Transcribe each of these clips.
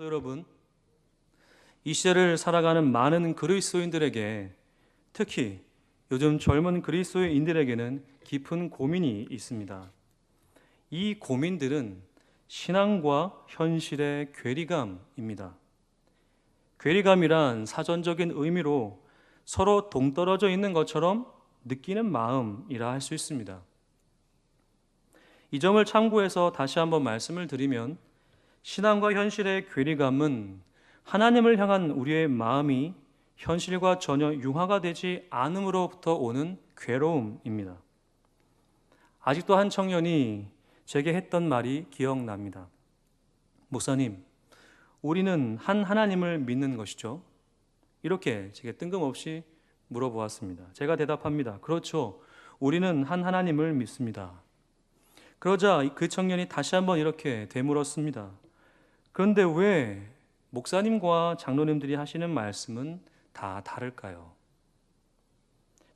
성도 여러분, 이 시대를 살아가는 많은 그리스도인들에게, 특히 요즘 젊은 그리스도인들에게는 깊은 고민이 있습니다. 이 고민들은 신앙과 현실의 괴리감입니다. 괴리감이란 사전적인 의미로 서로 동떨어져 있는 것처럼 느끼는 마음이라 할 수 있습니다. 이 점을 참고해서 다시 한번 말씀을 드리면, 신앙과 현실의 괴리감은 하나님을 향한 우리의 마음이 현실과 전혀 융화가 되지 않음으로부터 오는 괴로움입니다. 아직도 한 청년이 제게 했던 말이 기억납니다. 목사님, 우리는 한 하나님을 믿는 것이죠? 이렇게 제게 뜬금없이 물어보았습니다. 제가 대답합니다. 그렇죠. 우리는 한 하나님을 믿습니다. 그러자 그 청년이 다시 한번 이렇게 되물었습니다. 그런데 왜 목사님과 장로님들이 하시는 말씀은 다 다를까요?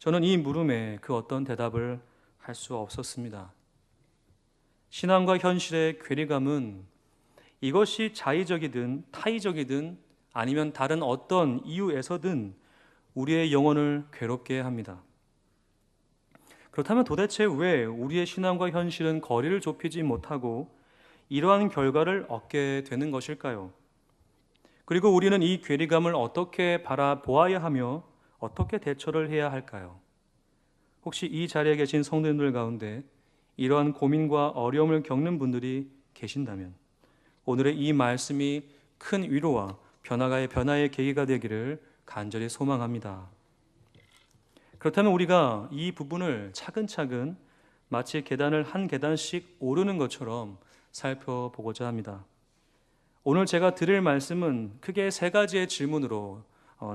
저는 이 물음에 그 어떤 대답을 할 수 없었습니다. 신앙과 현실의 괴리감은 이것이 자의적이든 타의적이든 아니면 다른 어떤 이유에서든 우리의 영혼을 괴롭게 합니다. 그렇다면 도대체 왜 우리의 신앙과 현실은 거리를 좁히지 못하고 이러한 결과를 얻게 되는 것일까요? 그리고 우리는 이 괴리감을 어떻게 바라보아야 하며 어떻게 대처를 해야 할까요? 혹시 이 자리에 계신 성도님들 가운데 이러한 고민과 어려움을 겪는 분들이 계신다면 오늘의 이 말씀이 큰 위로와 변화의 계기가 되기를 간절히 소망합니다. 그렇다면 우리가 이 부분을 차근차근 마치 계단을 한 계단씩 오르는 것처럼 살펴보고자 합니다. 오늘 제가 드릴 말씀은 크게 세 가지의 질문으로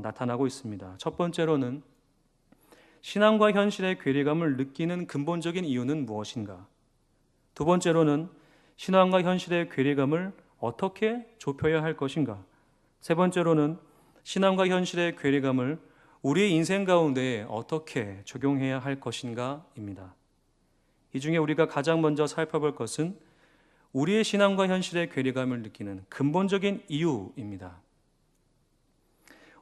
나타나고 있습니다. 첫 번째로는 신앙과 현실의 괴리감을 느끼는 근본적인 이유는 무엇인가? 두 번째로는 신앙과 현실의 괴리감을 어떻게 좁혀야 할 것인가? 세 번째로는 신앙과 현실의 괴리감을 우리의 인생 가운데 어떻게 적용해야 할 것인가입니다. 이 중에 우리가 가장 먼저 살펴볼 것은 우리의 신앙과 현실의 괴리감을 느끼는 근본적인 이유입니다.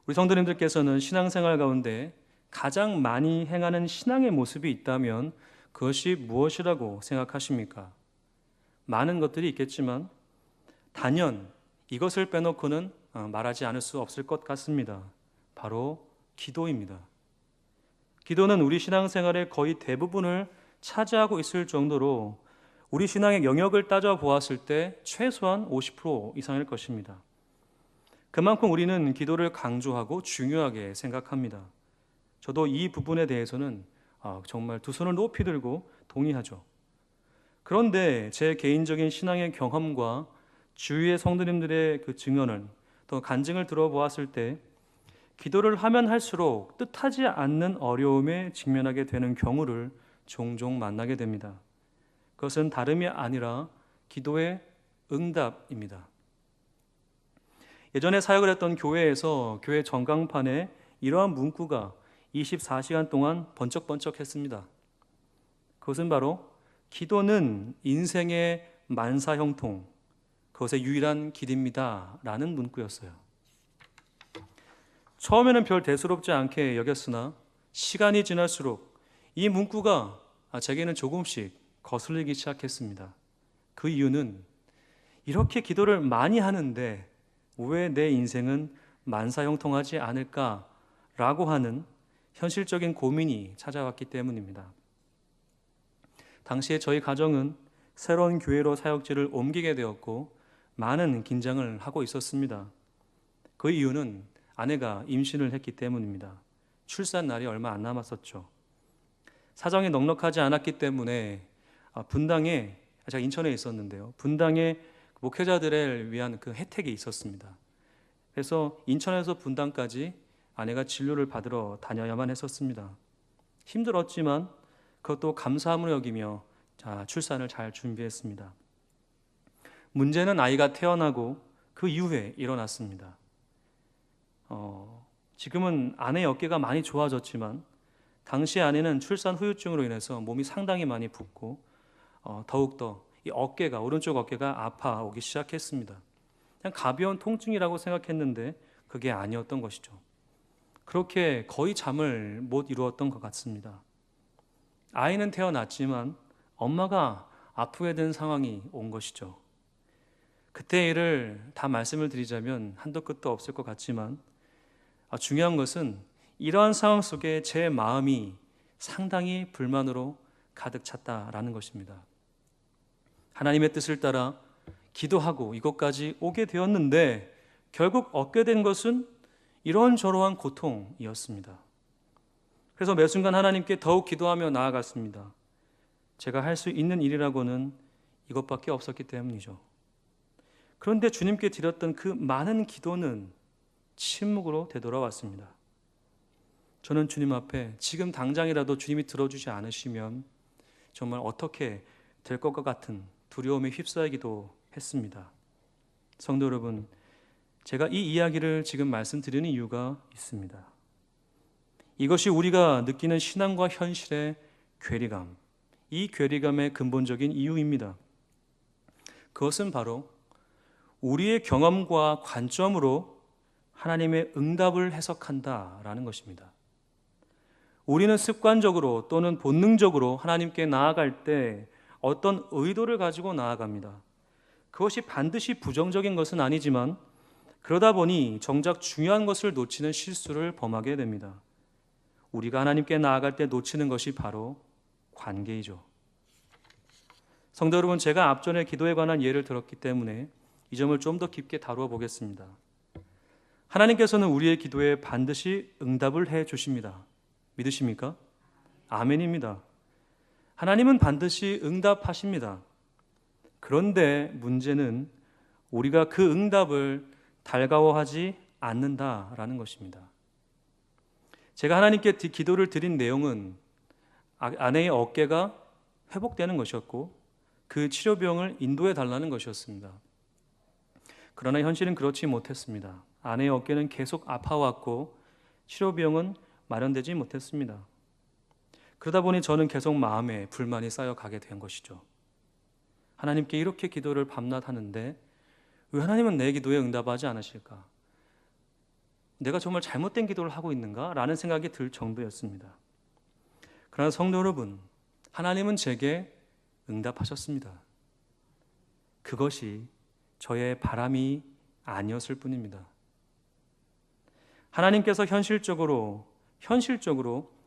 우리 성도님들께서는 신앙생활 가운데 가장 많이 행하는 신앙의 모습이 있다면 그것이 무엇이라고 생각하십니까? 많은 것들이 있겠지만 단연 이것을 빼놓고는 말하지 않을 수 없을 것 같습니다. 바로 기도입니다. 기도는 우리 신앙생활의 거의 대부분을 차지하고 있을 정도로 우리 신앙의 영역을 따져보았을 때 최소한 50% 이상일 것입니다. 그만큼 우리는 기도를 강조하고 중요하게 생각합니다. 저도 이 부분에 대해서는 정말 두 손을 높이 들고 동의하죠. 그런데 제 개인적인 신앙의 경험과 주위의 성도님들의 그 증언을 또 간증을 들어보았을 때 기도를 하면 할수록 뜻하지 않는 어려움에 직면하게 되는 경우를 종종 만나게 됩니다. 그것은 다름이 아니라 기도의 응답입니다. 예전에 사역을 했던 교회에서 교회 전광판에 이러한 문구가 24시간 동안 번쩍번쩍했습니다. 그것은 바로 기도는 인생의 만사형통, 그것의 유일한 길입니다 라는 문구였어요. 처음에는 별 대수롭지 않게 여겼으나 시간이 지날수록 이 문구가 제게는 조금씩 거슬리기 시작했습니다. 그 이유는 이렇게 기도를 많이 하는데 왜 내 인생은 만사형통하지 않을까라고 하는 현실적인 고민이 찾아왔기 때문입니다. 당시에 저희 가정은 새로운 교회로 사역지를 옮기게 되었고 많은 긴장을 하고 있었습니다. 그 이유는 아내가 임신을 했기 때문입니다. 출산 날이 얼마 안 남았었죠. 사정이 넉넉하지 않았기 때문에 분당에, 제가 인천에 있었는데요, 분당에 목회자들을 위한 그 혜택이 있었습니다. 그래서 인천에서 분당까지 아내가 진료를 받으러 다녀야만 했었습니다. 힘들었지만 그것도 감사함을 여기며 출산을 잘 준비했습니다. 문제는 아이가 태어나고 그 이후에 일어났습니다. 지금은 아내의 어깨가 많이 좋아졌지만 당시 아내는 출산 후유증으로 인해서 몸이 상당히 많이 붓고 더욱더 이 어깨가, 오른쪽 어깨가 아파오기 시작했습니다. 그냥 가벼운 통증이라고 생각했는데 그게 아니었던 것이죠. 그렇게 거의 잠을 못 이루었던 것 같습니다. 아이는 태어났지만 엄마가 아프게 된 상황이 온 것이죠. 그때 일을 다 말씀을 드리자면 한도 끝도 없을 것 같지만 중요한 것은 이러한 상황 속에 제 마음이 상당히 불만으로 가득 찼다라는 것입니다. 하나님의 뜻을 따라 기도하고 이것까지 오게 되었는데 결국 얻게 된 것은 이런저러한 고통이었습니다. 그래서 매 순간 하나님께 더욱 기도하며 나아갔습니다. 제가 할 수 있는 일이라고는 이것밖에 없었기 때문이죠. 그런데 주님께 드렸던 그 많은 기도는 침묵으로 되돌아왔습니다. 저는 주님 앞에 지금 당장이라도 주님이 들어주지 않으시면 정말 어떻게 될 것과 같은 두려움에 휩싸이기도 했습니다. 성도 여러분, 제가 이 이야기를 지금 말씀드리는 이유가 있습니다. 이것이 우리가 느끼는 신앙과 현실의 괴리감, 이 괴리감의 근본적인 이유입니다. 그것은 바로 우리의 경험과 관점으로 하나님의 응답을 해석한다라는 것입니다. 우리는 습관적으로 또는 본능적으로 하나님께 나아갈 때 어떤 의도를 가지고 나아갑니다. 그것이 반드시 부정적인 것은 아니지만 그러다 보니 정작 중요한 것을 놓치는 실수를 범하게 됩니다. 우리가 하나님께 나아갈 때 놓치는 것이 바로 관계이죠. 성도 여러분, 제가 앞전에 기도에 관한 예를 들었기 때문에 이 점을 좀 더 깊게 다루어 보겠습니다. 하나님께서는 우리의 기도에 반드시 응답을 해 주십니다. 믿으십니까? 아멘입니다. 하나님은 반드시 응답하십니다. 그런데 문제는 우리가 그 응답을 달가워하지 않는다라는 것입니다. 제가 하나님께 기도를 드린 내용은 아내의 어깨가 회복되는 것이었고 그 치료비용을 인도해 달라는 것이었습니다. 그러나 현실은 그렇지 못했습니다. 아내의 어깨는 계속 아파왔고 치료비용은 마련되지 못했습니다. 그러다 보니 저는 계속 마음에 불만이 쌓여가게 된 것이죠. 하나님께 이렇게 기도를 밤낮 하는데 왜 하나님은 내 기도에 응답하지 않으실까? 내가 정말 잘못된 기도를 하고 있는가? 라는 생각이 들 정도였습니다. 그러나 성도 여러분, 하나님은 제게 응답하셨습니다. 그것이 저의 바람이 아니었을 뿐입니다. 하나님께서 현실적으로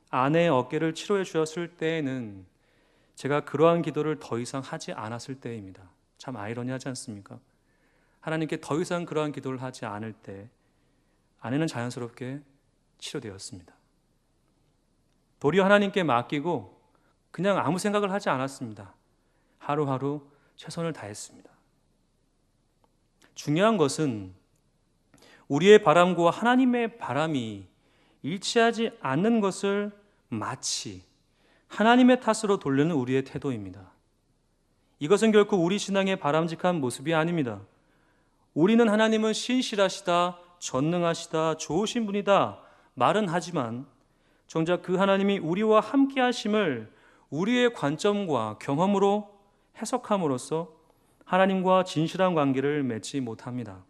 아내의 어깨를 치료해 주셨을 때에는 제가 그러한 기도를 더 이상 하지 않았을 때입니다. 참 아이러니하지 않습니까? 하나님께 더 이상 그러한 기도를 하지 않을 때 아내는 자연스럽게 치료되었습니다. 도리어 하나님께 맡기고 그냥 아무 생각을 하지 않았습니다. 하루하루 최선을 다했습니다. 중요한 것은 우리의 바람과 하나님의 바람이 일치하지 않는 것을 마치 하나님의 탓으로 돌리는 우리의 태도입니다. 이것은 결코 우리 신앙의 바람직한 모습이 아닙니다. 우리는 하나님은 신실하시다, 전능하시다, 좋으신 분이다 말은 하지만 정작 그 하나님이 우리와 함께 하심을 우리의 관점과 경험으로 해석함으로써 하나님과 진실한 관계를 맺지 못합니다.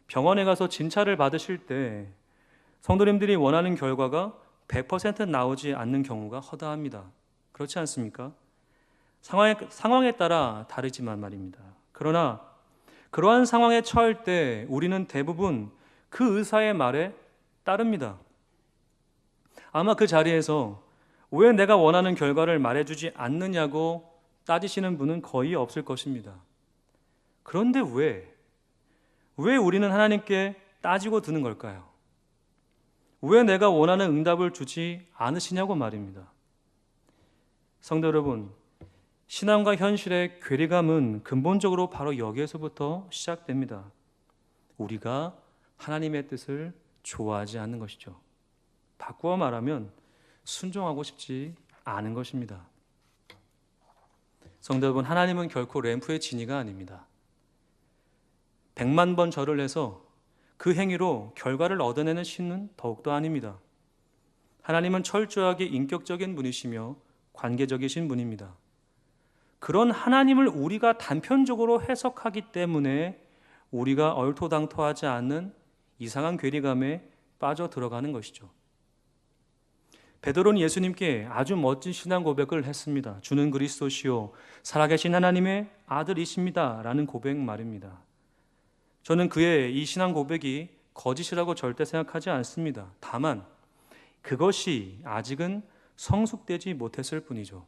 병원에 가서 진찰을 받으실 때 성도님들이 원하는 결과가 100% 나오지 않는 경우가 허다합니다. 그렇지 않습니까? 상황에 따라 다르지만 말입니다. 그러나 그러한 상황에 처할 때 우리는 대부분 그 의사의 말에 따릅니다. 아마 그 자리에서 왜 내가 원하는 결과를 말해주지 않느냐고 따지시는 분은 거의 없을 것입니다. 그런데 왜 우리는 하나님께 따지고 드는 걸까요? 왜 내가 원하는 응답을 주지 않으시냐고 말입니다. 성도 여러분, 신앙과 현실의 괴리감은 근본적으로 바로 여기에서부터 시작됩니다. 우리가 하나님의 뜻을 좋아하지 않는 것이죠. 바꾸어 말하면 순종하고 싶지 않은 것입니다. 성도 여러분, 하나님은 결코 램프의 지니가 아닙니다. 100만 번 절을 해서 그 행위로 결과를 얻어내는 신은 더욱더 아닙니다. 하나님은 철저하게 인격적인 분이시며 관계적이신 분입니다. 그런 하나님을 우리가 단편적으로 해석하기 때문에 우리가 얼토당토하지 않는 이상한 괴리감에 빠져 들어가는 것이죠. 베드로는 예수님께 아주 멋진 신앙 고백을 했습니다. 주는 그리스도시요 살아계신 하나님의 아들이십니다 라는 고백 말입니다. 저는 그의 이 신앙 고백이 거짓이라고 절대 생각하지 않습니다. 다만 그것이 아직은 성숙되지 못했을 뿐이죠.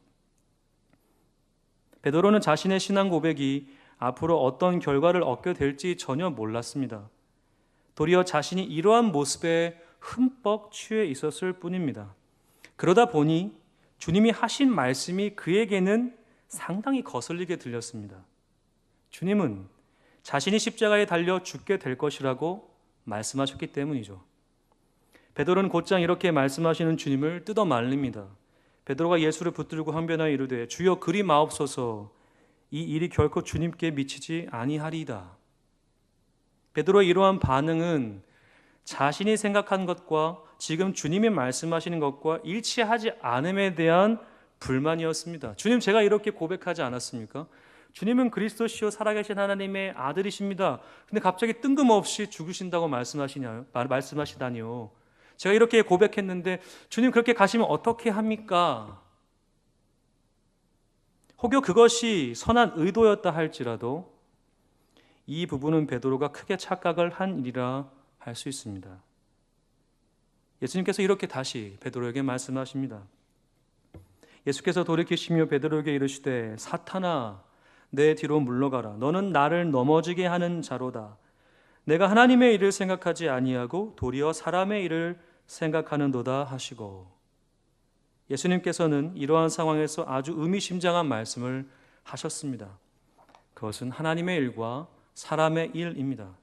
베드로는 자신의 신앙 고백이 앞으로 어떤 결과를 얻게 될지 전혀 몰랐습니다. 도리어 자신이 이러한 모습에 흠뻑 취해 있었을 뿐입니다. 그러다 보니 주님이 하신 말씀이 그에게는 상당히 거슬리게 들렸습니다. 주님은 자신이 십자가에 달려 죽게 될 것이라고 말씀하셨기 때문이죠. 베드로는 곧장 이렇게 말씀하시는 주님을 뜯어 말립니다. 베드로가 예수를 붙들고 항변하여 이르되 주여 그리 마옵소서 이 일이 결코 주님께 미치지 아니하리이다. 베드로의 이러한 반응은 자신이 생각한 것과 지금 주님이 말씀하시는 것과 일치하지 않음에 대한 불만이었습니다. 주님, 제가 이렇게 고백하지 않았습니까? 주님은 그리스도시요 살아계신 하나님의 아들이십니다. 근데 갑자기 뜬금없이 죽으신다고 말씀하시다니요. 제가 이렇게 고백했는데 주님 그렇게 가시면 어떻게 합니까? 혹여 그것이 선한 의도였다 할지라도 이 부분은 베드로가 크게 착각을 한 일이라 할 수 있습니다. 예수님께서 이렇게 다시 베드로에게 말씀하십니다. 예수께서 돌이키시며 베드로에게 이르시되 사탄아 내 뒤로 물러가라. 너는 나를 넘어지게 하는 자로다. 내가 하나님의 일을 생각하지 아니하고 도리어 사람의 일을 생각하는도다 하시고, 예수님께서는 이러한 상황에서 아주 의미심장한 말씀을 하셨습니다. 그것은 하나님의 일과 사람의 일입니다.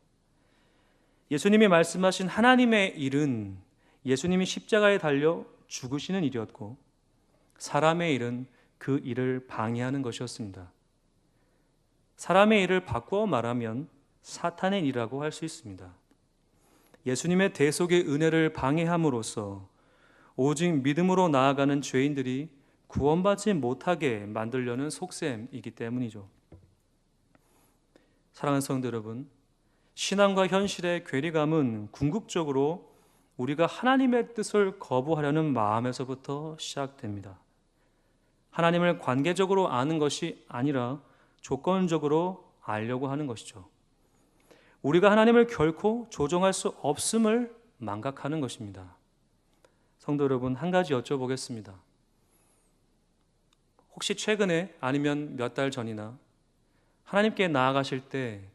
예수님이 말씀하신 하나님의 일은 예수님이 십자가에 달려 죽으시는 일이었고, 사람의 일은 그 일을 방해하는 것이었습니다. 사람의 일을 바꾸어 말하면 사탄의 일이라고 할 수 있습니다. 예수님의 대속의 은혜를 방해함으로써 오직 믿음으로 나아가는 죄인들이 구원받지 못하게 만들려는 속셈이기 때문이죠. 사랑하는 성도 여러분, 신앙과 현실의 괴리감은 궁극적으로 우리가 하나님의 뜻을 거부하려는 마음에서부터 시작됩니다. 하나님을 관계적으로 아는 것이 아니라 조건적으로 알려고 하는 것이죠. 우리가 하나님을 결코 조정할 수 없음을 망각하는 것입니다. 성도 여러분, 한 가지 여쭤보겠습니다. 혹시 최근에 아니면 몇 달 전이나 하나님께 나아가실 때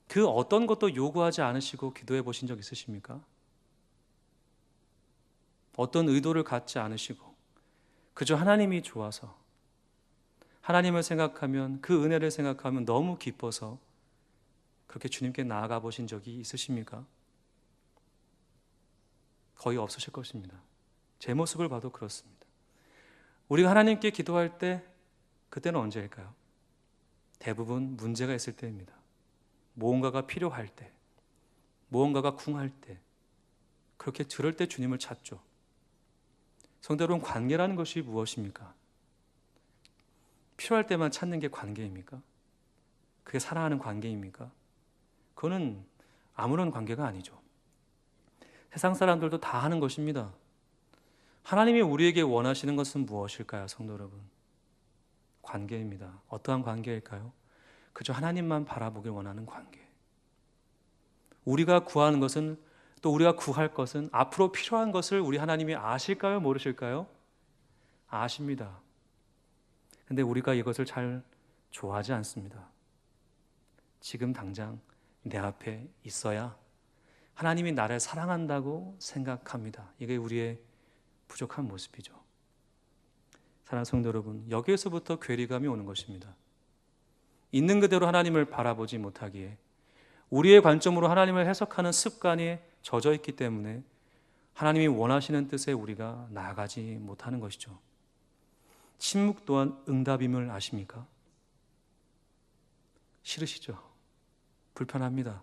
그 어떤 것도 요구하지 않으시고 기도해 보신 적 있으십니까? 어떤 의도를 갖지 않으시고 그저 하나님이 좋아서, 하나님을 생각하면, 그 은혜를 생각하면 너무 기뻐서 그렇게 주님께 나아가 보신 적이 있으십니까? 거의 없으실 것입니다. 제 모습을 봐도 그렇습니다. 우리가 하나님께 기도할 때 그때는 언제일까요? 대부분 문제가 있을 때입니다. 무언가가 필요할 때, 무언가가 궁할 때, 그렇게 들을 때 주님을 찾죠. 성도 여러분, 관계라는 것이 무엇입니까? 필요할 때만 찾는 게 관계입니까? 그게 사랑하는 관계입니까? 그거는 아무런 관계가 아니죠. 세상 사람들도 다 하는 것입니다. 하나님이 우리에게 원하시는 것은 무엇일까요, 성도 여러분? 관계입니다. 어떠한 관계일까요? 그저 하나님만 바라보길 원하는 관계. 우리가 구하는 것은, 또 우리가 구할 것은, 앞으로 필요한 것을 우리 하나님이 아실까요, 모르실까요? 아십니다. 근데 우리가 이것을 잘 좋아하지 않습니다. 지금 당장 내 앞에 있어야 하나님이 나를 사랑한다고 생각합니다. 이게 우리의 부족한 모습이죠. 사랑하는 성도 여러분, 여기에서부터 괴리감이 오는 것입니다. 있는 그대로 하나님을 바라보지 못하기에 우리의 관점으로 하나님을 해석하는 습관에 젖어 있기 때문에 하나님이 원하시는 뜻에 우리가 나아가지 못하는 것이죠. 침묵 또한 응답임을 아십니까? 싫으시죠? 불편합니다.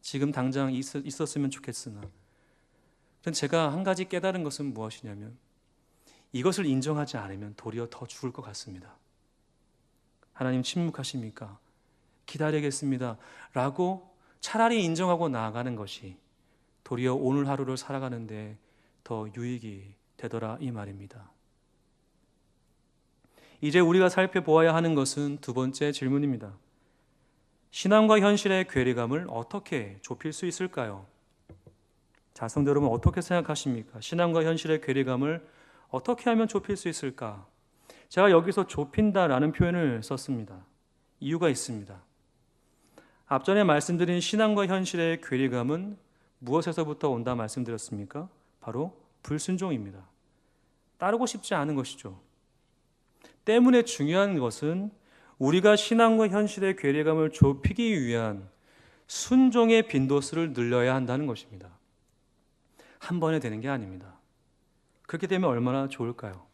지금 당장 있었으면 좋겠으나, 제가 한 가지 깨달은 것은 무엇이냐면, 이것을 인정하지 않으면 도리어 더 죽을 것 같습니다. 하나님 침묵하십니까? 기다리겠습니다 라고 차라리 인정하고 나아가는 것이 도리어 오늘 하루를 살아가는데 더 유익이 되더라 이 말입니다. 이제 우리가 살펴보아야 하는 것은 두 번째 질문입니다. 신앙과 현실의 괴리감을 어떻게 좁힐 수 있을까요? 자, 성도 여러분, 어떻게 생각하십니까? 신앙과 현실의 괴리감을 어떻게 하면 좁힐 수 있을까? 제가 여기서 좁힌다라는 표현을 썼습니다. 이유가 있습니다. 앞전에 말씀드린 신앙과 현실의 괴리감은 무엇에서부터 온다 말씀드렸습니까? 바로 불순종입니다. 따르고 싶지 않은 것이죠. 때문에 중요한 것은 우리가 신앙과 현실의 괴리감을 좁히기 위한 순종의 빈도수를 늘려야 한다는 것입니다. 한 번에 되는 게 아닙니다. 그렇게 되면 얼마나 좋을까요?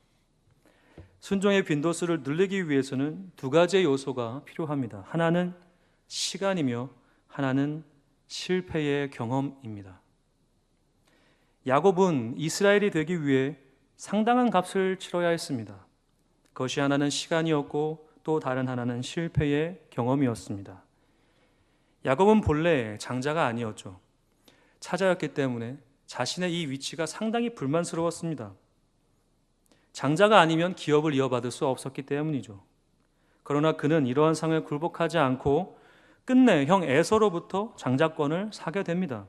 순종의 빈도수를 늘리기 위해서는 두 가지의 요소가 필요합니다. 하나는 시간이며 하나는 실패의 경험입니다. 야곱은 이스라엘이 되기 위해 상당한 값을 치러야 했습니다. 그것이 하나는 시간이었고 또 다른 하나는 실패의 경험이었습니다. 야곱은 본래 장자가 아니었죠. 차자였기 때문에 자신의 이 위치가 상당히 불만스러웠습니다. 장자가 아니면 기업을 이어받을 수 없었기 때문이죠. 그러나 그는 이러한 상황에 굴복하지 않고 끝내 형 에서로부터 장자권을 사게 됩니다.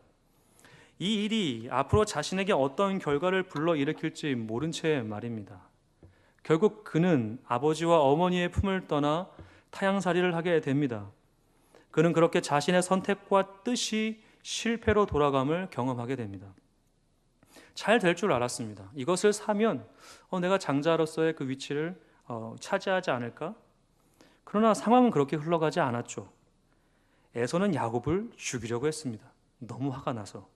이 일이 앞으로 자신에게 어떤 결과를 불러일으킬지 모른 채 말입니다. 결국 그는 아버지와 어머니의 품을 떠나 타향살이를 하게 됩니다. 그는 그렇게 자신의 선택과 뜻이 실패로 돌아감을 경험하게 됩니다. 잘 될 줄 알았습니다. 이것을 사면 내가 장자로서의 그 위치를 차지하지 않을까? 그러나 상황은 그렇게 흘러가지 않았죠. 에서는 야곱을 죽이려고 했습니다. 너무 화가 나서.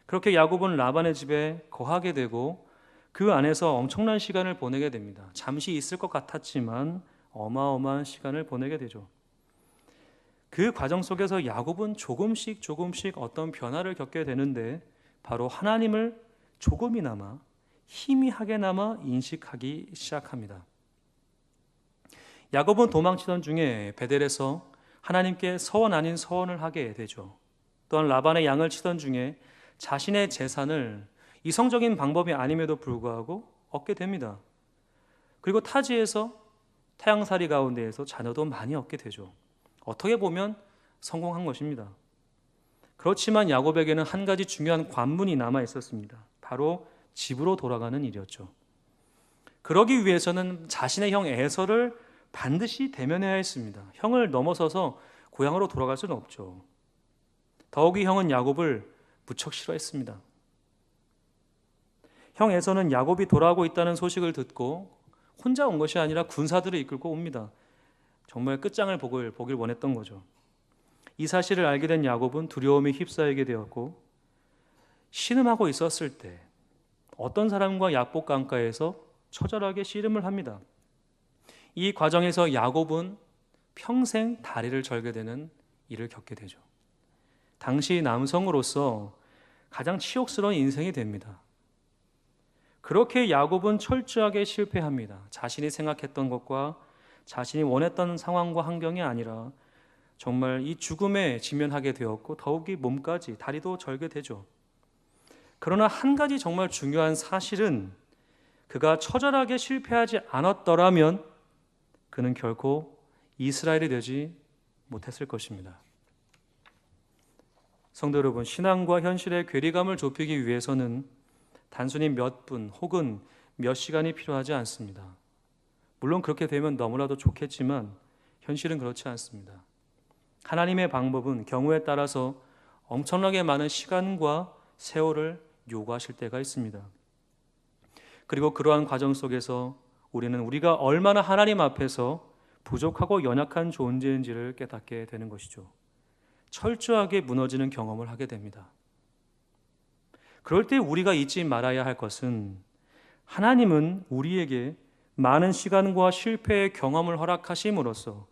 그렇게 야곱은 라반의 집에 거하게 되고 그 안에서 엄청난 시간을 보내게 됩니다. 잠시 있을 것 같았지만 어마어마한 시간을 보내게 되죠. 그 과정 속에서 야곱은 조금씩 어떤 변화를 겪게 되는데 바로 하나님을 조금이나마 희미하게나마 인식하기 시작합니다. 야곱은 도망치던 중에 베델에서 하나님께 서원 아닌 서원을 하게 되죠. 또한 라반의 양을 치던 중에 자신의 재산을 이성적인 방법이 아님에도 불구하고 얻게 됩니다. 그리고 타지에서 타향살이 가운데에서 자녀도 많이 얻게 되죠. 어떻게 보면 성공한 것입니다. 그렇지만 야곱에게는 한 가지 중요한 관문이 남아 있었습니다. 바로 집으로 돌아가는 일이었죠. 그러기 위해서는 자신의 형 에서를 반드시 대면해야 했습니다. 형을 넘어서서 고향으로 돌아갈 수는 없죠. 더욱이 형은 야곱을 무척 싫어했습니다. 형 에서는 야곱이 돌아오고 있다는 소식을 듣고 혼자 온 것이 아니라 군사들을 이끌고 옵니다. 정말 끝장을 보길 원했던 거죠. 이 사실을 알게 된 야곱은 두려움에 휩싸이게 되었고 신음하고 있었을 때 어떤 사람과 약복 강가에서 처절하게 씨름을 합니다. 이 과정에서 야곱은 평생 다리를 절게 되는 일을 겪게 되죠. 당시 남성으로서 가장 치욕스러운 인생이 됩니다. 그렇게 야곱은 철저하게 실패합니다. 자신이 생각했던 것과 자신이 원했던 상황과 환경이 아니라 정말 이 죽음에 직면하게 되었고 더욱이 몸까지 다리도 절게 되죠. 그러나 한 가지 정말 중요한 사실은 그가 처절하게 실패하지 않았더라면 그는 결코 이스라엘이 되지 못했을 것입니다. 성도 여러분, 신앙과 현실의 괴리감을 좁히기 위해서는 단순히 몇 분 혹은 몇 시간이 필요하지 않습니다. 물론 그렇게 되면 너무나도 좋겠지만 현실은 그렇지 않습니다. 하나님의 방법은 경우에 따라서 엄청나게 많은 시간과 세월을 요구하실 때가 있습니다. 그리고 그러한 과정 속에서 우리는 우리가 얼마나 하나님 앞에서 부족하고 연약한 존재인지를 깨닫게 되는 것이죠. 철저하게 무너지는 경험을 하게 됩니다. 그럴 때 우리가 잊지 말아야 할 것은 하나님은 우리에게 많은 시간과 실패의 경험을 허락하심으로써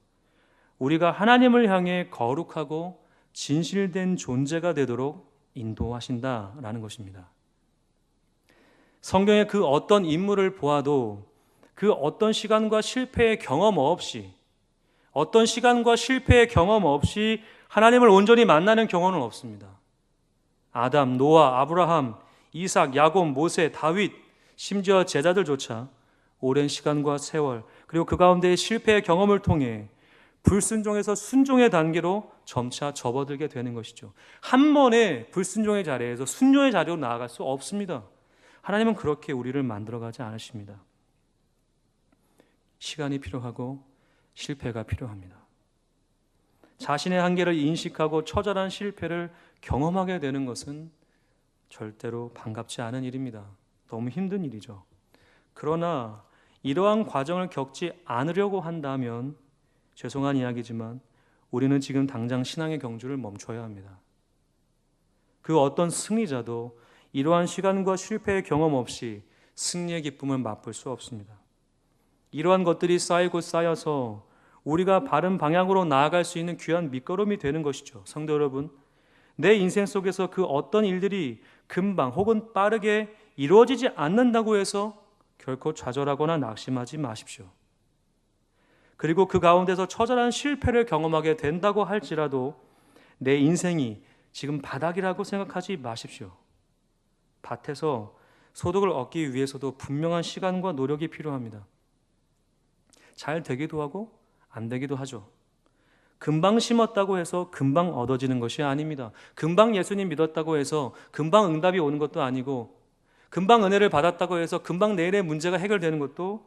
우리가 하나님을 향해 거룩하고 진실된 존재가 되도록 인도하신다라는 것입니다. 성경의 그 어떤 인물을 보아도 그 어떤 시간과 실패의 경험 없이 하나님을 온전히 만나는 경험은 없습니다. 아담, 노아, 아브라함, 이삭, 야곱, 모세, 다윗, 심지어 제자들조차 오랜 시간과 세월, 그리고 그 가운데의 실패의 경험을 통해 불순종에서 순종의 단계로 점차 접어들게 되는 것이죠. 한 번에 불순종의 자리에서 순종의 자리로 나아갈 수 없습니다. 하나님은 그렇게 우리를 만들어가지 않으십니다. 시간이 필요하고 실패가 필요합니다. 자신의 한계를 인식하고 처절한 실패를 경험하게 되는 것은 절대로 반갑지 않은 일입니다. 너무 힘든 일이죠. 그러나 이러한 과정을 겪지 않으려고 한다면 죄송한 이야기지만 우리는 지금 당장 신앙의 경주를 멈춰야 합니다. 그 어떤 승리자도 이러한 시간과 실패의 경험 없이 승리의 기쁨을 맛볼 수 없습니다. 이러한 것들이 쌓이고 쌓여서 우리가 바른 방향으로 나아갈 수 있는 귀한 밑거름이 되는 것이죠. 성도 여러분, 내 인생 속에서 그 어떤 일들이 금방 혹은 빠르게 이루어지지 않는다고 해서 결코 좌절하거나 낙심하지 마십시오. 그리고 그 가운데서 처절한 실패를 경험하게 된다고 할지라도 내 인생이 지금 바닥이라고 생각하지 마십시오. 밭에서 소득을 얻기 위해서도 분명한 시간과 노력이 필요합니다. 잘 되기도 하고 안 되기도 하죠. 금방 심었다고 해서 금방 얻어지는 것이 아닙니다. 금방 예수님 믿었다고 해서 금방 응답이 오는 것도 아니고, 금방 은혜를 받았다고 해서 금방 내일의 문제가 해결되는 것도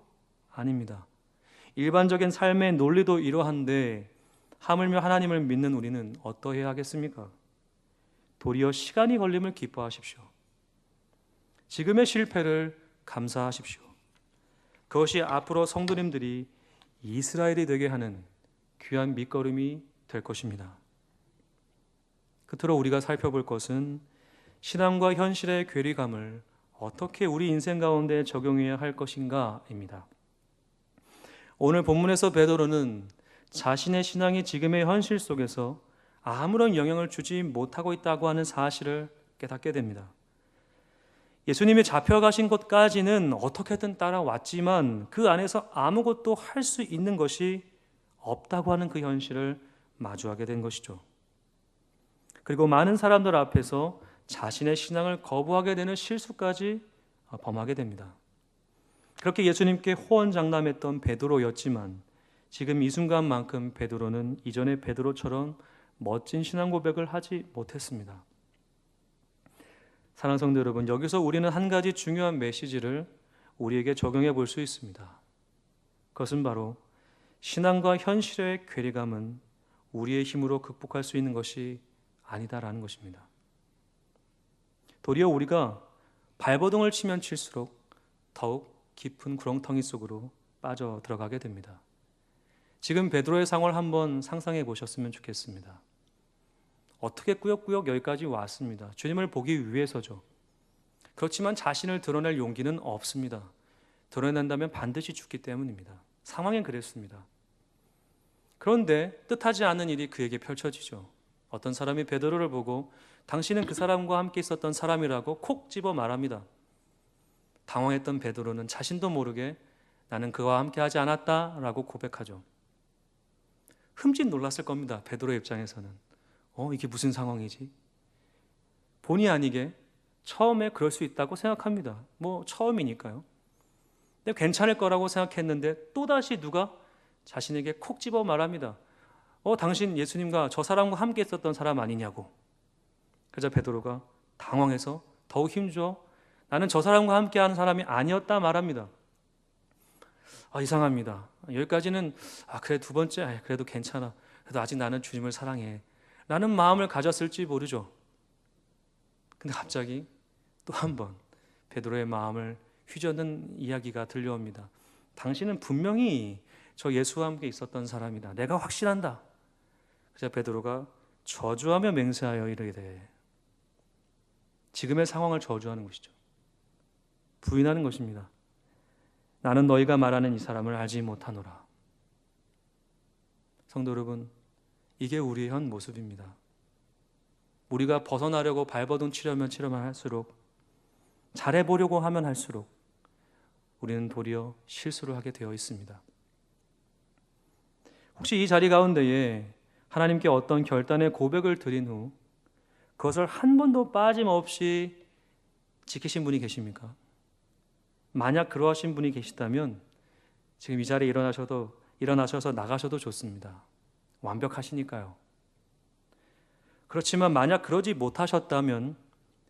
아닙니다. 일반적인 삶의 논리도 이러한데 하물며 하나님을 믿는 우리는 어떠해야 하겠습니까? 도리어 시간이 걸림을 기뻐하십시오. 지금의 실패를 감사하십시오. 그것이 앞으로 성도님들이 이스라엘이 되게 하는 귀한 밑거름이 될 것입니다. 끝으로 우리가 살펴볼 것은 신앙과 현실의 괴리감을 어떻게 우리 인생 가운데 적용해야 할 것인가입니다. 오늘 본문에서 베드로는 자신의 신앙이 지금의 현실 속에서 아무런 영향을 주지 못하고 있다고 하는 사실을 깨닫게 됩니다. 예수님이 잡혀가신 곳까지는 어떻게든 따라왔지만 그 안에서 아무것도 할 수 있는 것이 없다고 하는 그 현실을 마주하게 된 것이죠. 그리고 많은 사람들 앞에서 자신의 신앙을 거부하게 되는 실수까지 범하게 됩니다. 그렇게 예수님께 호언장담했던 베드로였지만 지금 이 순간만큼 베드로는 이전의 베드로처럼 멋진 신앙 고백을 하지 못했습니다. 사랑하는 성도 여러분, 여기서 우리는 한 가지 중요한 메시지를 우리에게 적용해 볼 수 있습니다. 그것은 바로 신앙과 현실의 괴리감은 우리의 힘으로 극복할 수 있는 것이 아니다라는 것입니다. 도리어 우리가 발버둥을 치면 칠수록 더욱 깊은 구렁텅이 속으로 빠져 들어가게 됩니다. 지금 베드로의 상황을 한번 상상해 보셨으면 좋겠습니다. 어떻게 꾸역꾸역 여기까지 왔습니다. 주님을 보기 위해서죠. 그렇지만 자신을 드러낼 용기는 없습니다. 드러낸다면 반드시 죽기 때문입니다. 상황은 그랬습니다. 그런데 뜻하지 않은 일이 그에게 펼쳐지죠. 어떤 사람이 베드로를 보고 당신은 그 사람과 함께 있었던 사람이라고 콕 집어 말합니다. 당황했던 베드로는 자신도 모르게 나는 그와 함께 하지 않았다라고 고백하죠. 흠칫 놀랐을 겁니다. 베드로의 입장에서는. 이게 무슨 상황이지? 본의 아니게 처음에 그럴 수 있다고 생각합니다. 처음이니까요. 근데 괜찮을 거라고 생각했는데 또다시 누가 자신에게 콕 집어 말합니다. 당신 예수님과 저 사람과 함께 있었던 사람 아니냐고. 그래서 베드로가 당황해서 더욱 힘줘 나는 저 사람과 함께하는 사람이 아니었다 말합니다. 이상합니다. 여기까지는 그래 두 번째 그래도 괜찮아. 그래도 아직 나는 주님을 사랑해 라는 마음을 가졌을지 모르죠. 근데 갑자기 또 한 번 베드로의 마음을 휘저는 이야기가 들려옵니다. 당신은 분명히 저 예수와 함께 있었던 사람이다. 내가 확신한다. 그래서 베드로가 저주하며 맹세하여 이르되, 지금의 상황을 저주하는 것이죠. 부인하는 것입니다. 나는 너희가 말하는 이 사람을 알지 못하노라. 성도 여러분, 이게 우리의 현 모습입니다. 우리가 벗어나려고 발버둥 치려면 할수록, 잘해보려고 하면 할수록 우리는 도리어 실수를 하게 되어 있습니다. 혹시 이 자리 가운데에 하나님께 어떤 결단의 고백을 드린 후 그것을 한 번도 빠짐없이 지키신 분이 계십니까? 만약 그러하신 분이 계시다면 지금 이 자리에 일어나셔서 나가셔도 좋습니다. 완벽하시니까요. 그렇지만 만약 그러지 못하셨다면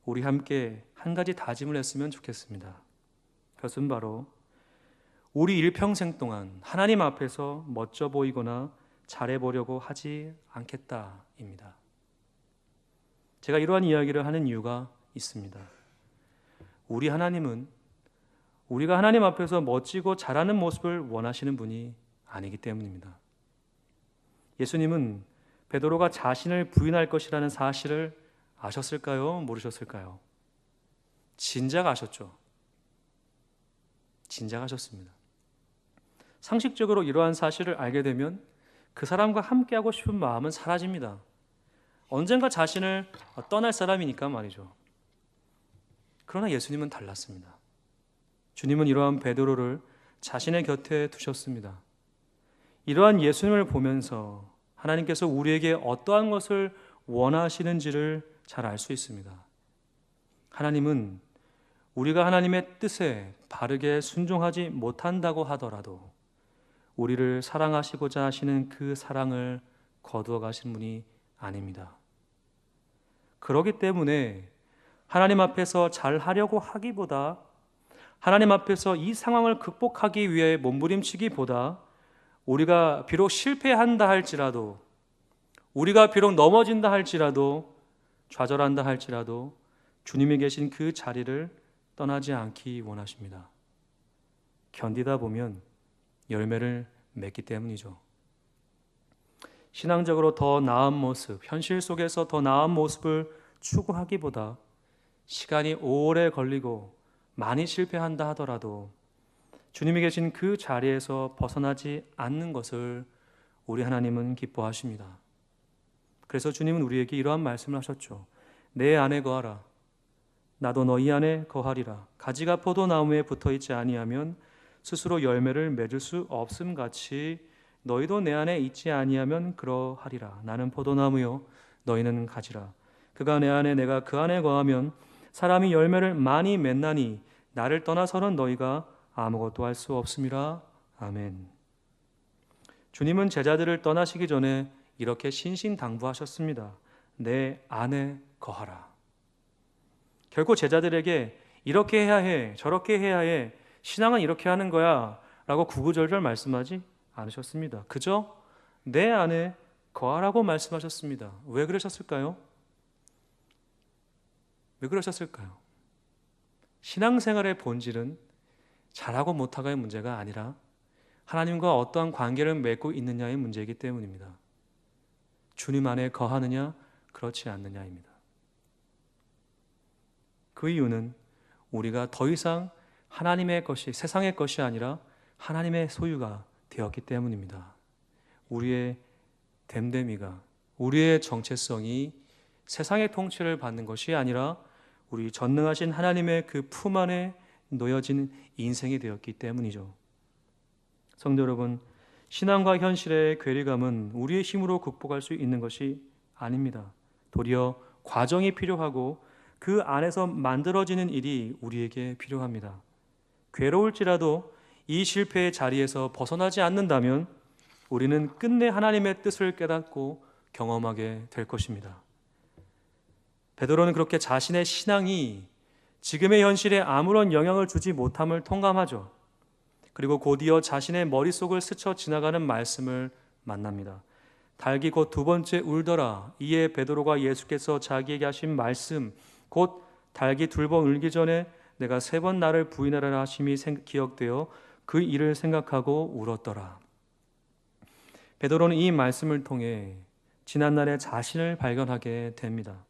우리 함께 한 가지 다짐을 했으면 좋겠습니다. 그것은 바로 우리 일평생 동안 하나님 앞에서 멋져 보이거나 잘해 보려고 하지 않겠다입니다. 제가 이러한 이야기를 하는 이유가 있습니다. 우리 하나님은 우리가 하나님 앞에서 멋지고 잘하는 모습을 원하시는 분이 아니기 때문입니다. 예수님은 베드로가 자신을 부인할 것이라는 사실을 아셨을까요? 모르셨을까요? 진작 아셨죠. 진작 아셨습니다. 상식적으로 이러한 사실을 알게 되면 그 사람과 함께하고 싶은 마음은 사라집니다. 언젠가 자신을 떠날 사람이니까 말이죠. 그러나 예수님은 달랐습니다. 주님은 이러한 베드로를 자신의 곁에 두셨습니다. 이러한 예수님을 보면서 하나님께서 우리에게 어떠한 것을 원하시는지를 잘 알 수 있습니다. 하나님은 우리가 하나님의 뜻에 바르게 순종하지 못한다고 하더라도 우리를 사랑하시고자 하시는 그 사랑을 거두어 가신 분이 아닙니다. 그렇기 때문에 하나님 앞에서 잘하려고 하기보다 하나님 앞에서 이 상황을 극복하기 위해 몸부림치기보다 우리가 비록 실패한다 할지라도 우리가 비록 넘어진다 할지라도 좌절한다 할지라도 주님이 계신 그 자리를 떠나지 않기 원하십니다. 견디다 보면 열매를 맺기 때문이죠. 신앙적으로 더 나은 모습, 현실 속에서 더 나은 모습을 추구하기보다 시간이 오래 걸리고 많이 실패한다 하더라도 주님이 계신 그 자리에서 벗어나지 않는 것을 우리 하나님은 기뻐하십니다. 그래서 주님은 우리에게 이러한 말씀을 하셨죠. 내 안에 거하라. 나도 너희 안에 거하리라. 가지가 포도나무에 붙어있지 아니하면 스스로 열매를 맺을 수 없음 같이 너희도 내 안에 있지 아니하면 그러하리라. 나는 포도나무요 너희는 가지라. 그가 내 안에 내가 그 안에 거하면 사람이 열매를 많이 맺나니 나를 떠나서는 너희가 아무것도 할 수 없음이라. 아멘. 주님은 제자들을 떠나시기 전에 이렇게 신신당부하셨습니다. 내 안에 거하라. 결코 제자들에게 이렇게 해야 해, 저렇게 해야 해, 신앙은 이렇게 하는 거야 라고 구구절절 말씀하지 않으셨습니다. 그저 내 안에 거하라고 말씀하셨습니다. 왜 그러셨을까요? 왜 그러셨을까요? 신앙생활의 본질은 잘하고 못하고의 문제가 아니라 하나님과 어떠한 관계를 맺고 있느냐의 문제이기 때문입니다. 주님 안에 거하느냐 그렇지 않느냐입니다. 그 이유는 우리가 더 이상 하나님의 것이 세상의 것이 아니라 하나님의 소유가 되었기 때문입니다. 우리의 됨됨이가 우리의 정체성이 세상의 통치를 받는 것이 아니라 우리 전능하신 하나님의 그 품 안에 놓여진 인생이 되었기 때문이죠. 성도 여러분, 신앙과 현실의 괴리감은 우리의 힘으로 극복할 수 있는 것이 아닙니다. 도리어 과정이 필요하고 그 안에서 만들어지는 일이 우리에게 필요합니다. 괴로울지라도 이 실패의 자리에서 벗어나지 않는다면 우리는 끝내 하나님의 뜻을 깨닫고 경험하게 될 것입니다. 베드로는 그렇게 자신의 신앙이 지금의 현실에 아무런 영향을 주지 못함을 통감하죠. 그리고 곧이어 자신의 머릿속을 스쳐 지나가는 말씀을 만납니다. 닭이 곧 두 번째 울더라. 이에 베드로가 예수께서 자기에게 하신 말씀 곧 닭이 둘 번 울기 전에 내가 세 번 나를 부인하라 하심이 기억되어 그 일을 생각하고 울었더라. 베드로는 이 말씀을 통해 지난날의 자신을 발견하게 됩니다.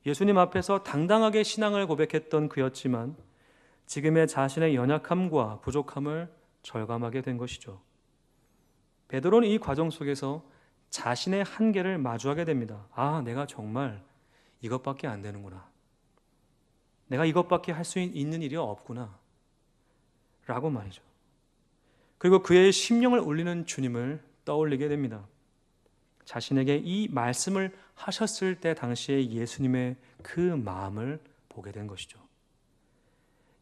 예수님 앞에서 당당하게 신앙을 고백했던 그였지만 지금의 자신의 연약함과 부족함을 절감하게 된 것이죠. 베드로는 이 과정 속에서 자신의 한계를 마주하게 됩니다. 아, 내가 정말 이것밖에 안 되는구나. 내가 이것밖에 할 수 있는 일이 없구나. 라고 말이죠. 그리고 그의 심령을 울리는 주님을 떠올리게 됩니다. 자신에게 이 말씀을 하셨을 때 당시에 예수님의 그 마음을 보게 된 것이죠.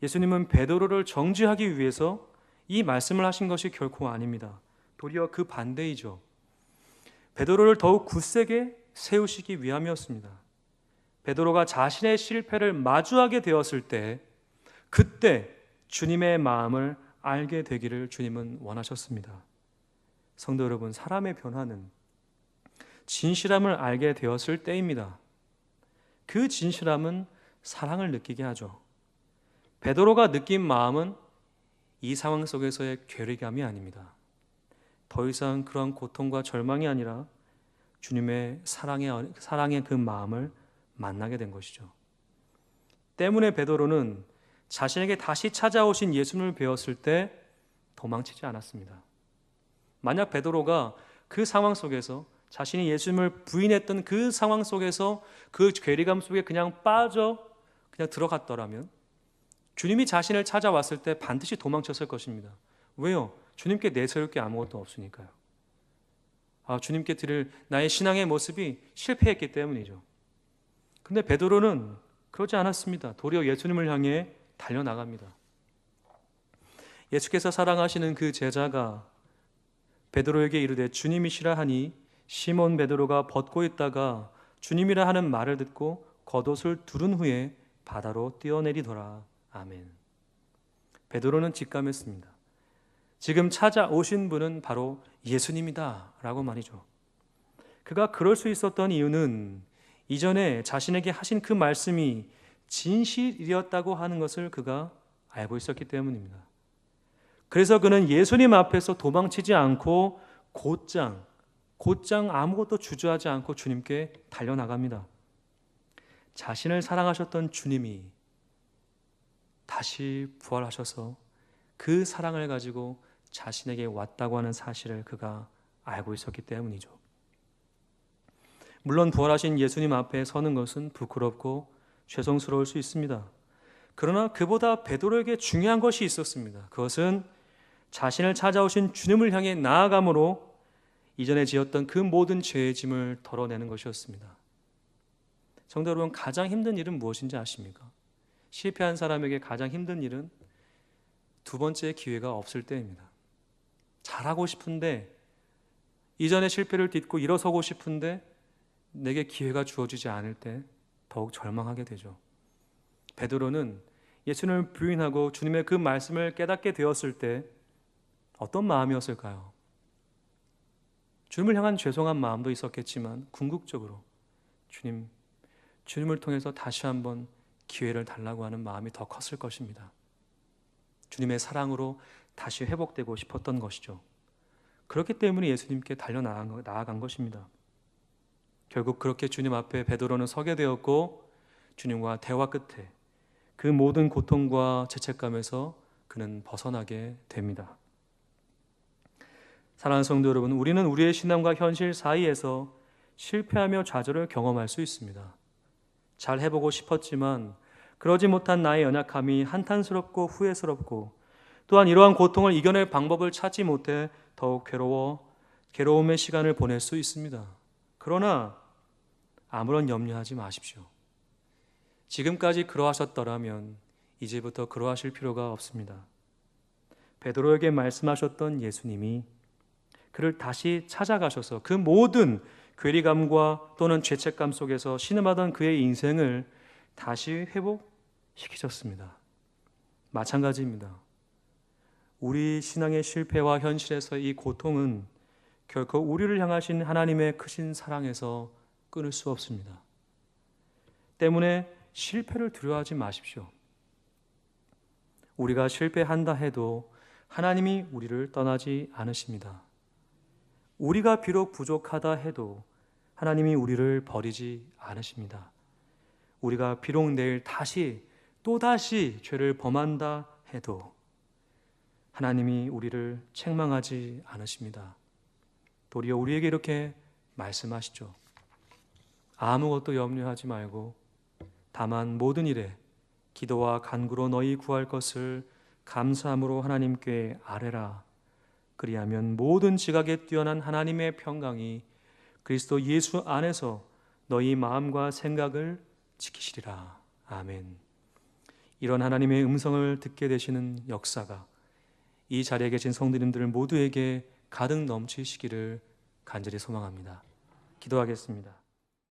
예수님은 베드로를 정죄하기 위해서 이 말씀을 하신 것이 결코 아닙니다. 도리어 그 반대이죠. 베드로를 더욱 굳세게 세우시기 위함이었습니다. 베드로가 자신의 실패를 마주하게 되었을 때 그때 주님의 마음을 알게 되기를 주님은 원하셨습니다. 성도 여러분, 사람의 변화는 진실함을 알게 되었을 때입니다. 그 진실함은 사랑을 느끼게 하죠. 베드로가 느낀 마음은 이 상황 속에서의 괴리감이 아닙니다. 더 이상 그러한 고통과 절망이 아니라 주님의 사랑의 그 마음을 만나게 된 것이죠. 때문에 베드로는 자신에게 다시 찾아오신 예수님을 배웠을 때 도망치지 않았습니다. 만약 베드로가 그 상황 속에서 자신이 예수님을 부인했던 그 상황 속에서 그 괴리감 속에 그냥 들어갔더라면 주님이 자신을 찾아왔을 때 반드시 도망쳤을 것입니다. 왜요? 주님께 내세울 게 아무것도 없으니까요. 주님께 드릴 나의 신앙의 모습이 실패했기 때문이죠. 근데 베드로는 그러지 않았습니다. 도리어 예수님을 향해 달려나갑니다. 예수께서 사랑하시는 그 제자가 베드로에게 이르되 주님이시라 하니 시몬 베드로가 벗고 있다가 주님이라 하는 말을 듣고 겉옷을 두른 후에 바다로 뛰어내리더라. 아멘. 베드로는 직감했습니다. 지금 찾아오신 분은 바로 예수님이다 라고 말이죠. 그가 그럴 수 있었던 이유는 이전에 자신에게 하신 그 말씀이 진실이었다고 하는 것을 그가 알고 있었기 때문입니다. 그래서 그는 예수님 앞에서 도망치지 않고 곧장 아무것도 주저하지 않고 주님께 달려나갑니다. 자신을 사랑하셨던 주님이 다시 부활하셔서 그 사랑을 가지고 자신에게 왔다고 하는 사실을 그가 알고 있었기 때문이죠. 물론 부활하신 예수님 앞에 서는 것은 부끄럽고 죄송스러울 수 있습니다. 그러나 그보다 베드로에게 중요한 것이 있었습니다. 그것은 자신을 찾아오신 주님을 향해 나아감으로 이전에 지었던 그 모든 죄의 짐을 덜어내는 것이었습니다. 성도 여러분, 가장 힘든 일은 무엇인지 아십니까? 실패한 사람에게 가장 힘든 일은 두 번째 기회가 없을 때입니다. 잘하고 싶은데 이전의 실패를 딛고 일어서고 싶은데 내게 기회가 주어지지 않을 때 더욱 절망하게 되죠. 베드로는 예수님을 부인하고 주님의 그 말씀을 깨닫게 되었을 때 어떤 마음이었을까요? 주님을 향한 죄송한 마음도 있었겠지만 궁극적으로 주님을 통해서 다시 한번 기회를 달라고 하는 마음이 더 컸을 것입니다. 주님의 사랑으로 다시 회복되고 싶었던 것이죠. 그렇기 때문에 예수님께 나아간 것입니다. 결국 그렇게 주님 앞에 베드로는 서게 되었고 주님과 대화 끝에 그 모든 고통과 죄책감에서 그는 벗어나게 됩니다. 사랑하는 성도 여러분, 우리는 우리의 신앙과 현실 사이에서 실패하며 좌절을 경험할 수 있습니다. 잘 해보고 싶었지만 그러지 못한 나의 연약함이 한탄스럽고 후회스럽고 또한 이러한 고통을 이겨낼 방법을 찾지 못해 더욱 괴로움의 시간을 보낼 수 있습니다. 그러나 아무런 염려하지 마십시오. 지금까지 그러하셨더라면 이제부터 그러하실 필요가 없습니다. 베드로에게 말씀하셨던 예수님이 그를 다시 찾아가셔서 그 모든 괴리감과 또는 죄책감 속에서 신음하던 그의 인생을 다시 회복시키셨습니다. 마찬가지입니다. 우리 신앙의 실패와 현실에서 이 고통은 결코 우리를 향하신 하나님의 크신 사랑에서 끊을 수 없습니다. 때문에 실패를 두려워하지 마십시오. 우리가 실패한다 해도 하나님이 우리를 떠나지 않으십니다. 우리가 비록 부족하다 해도 하나님이 우리를 버리지 않으십니다. 우리가 비록 내일 또다시 죄를 범한다 해도 하나님이 우리를 책망하지 않으십니다. 도리어 우리에게 이렇게 말씀하시죠. 아무것도 염려하지 말고 다만 모든 일에 기도와 간구로 너희 구할 것을 감사함으로 하나님께 아뢰라. 그리하면 모든 지각에 뛰어난 하나님의 평강이 그리스도 예수 안에서 너희 마음과 생각을 지키시리라. 아멘. 이런 하나님의 음성을 듣게 되시는 역사가 이 자리에 계신 성도님들 모두에게 가득 넘치시기를 간절히 소망합니다. 기도하겠습니다.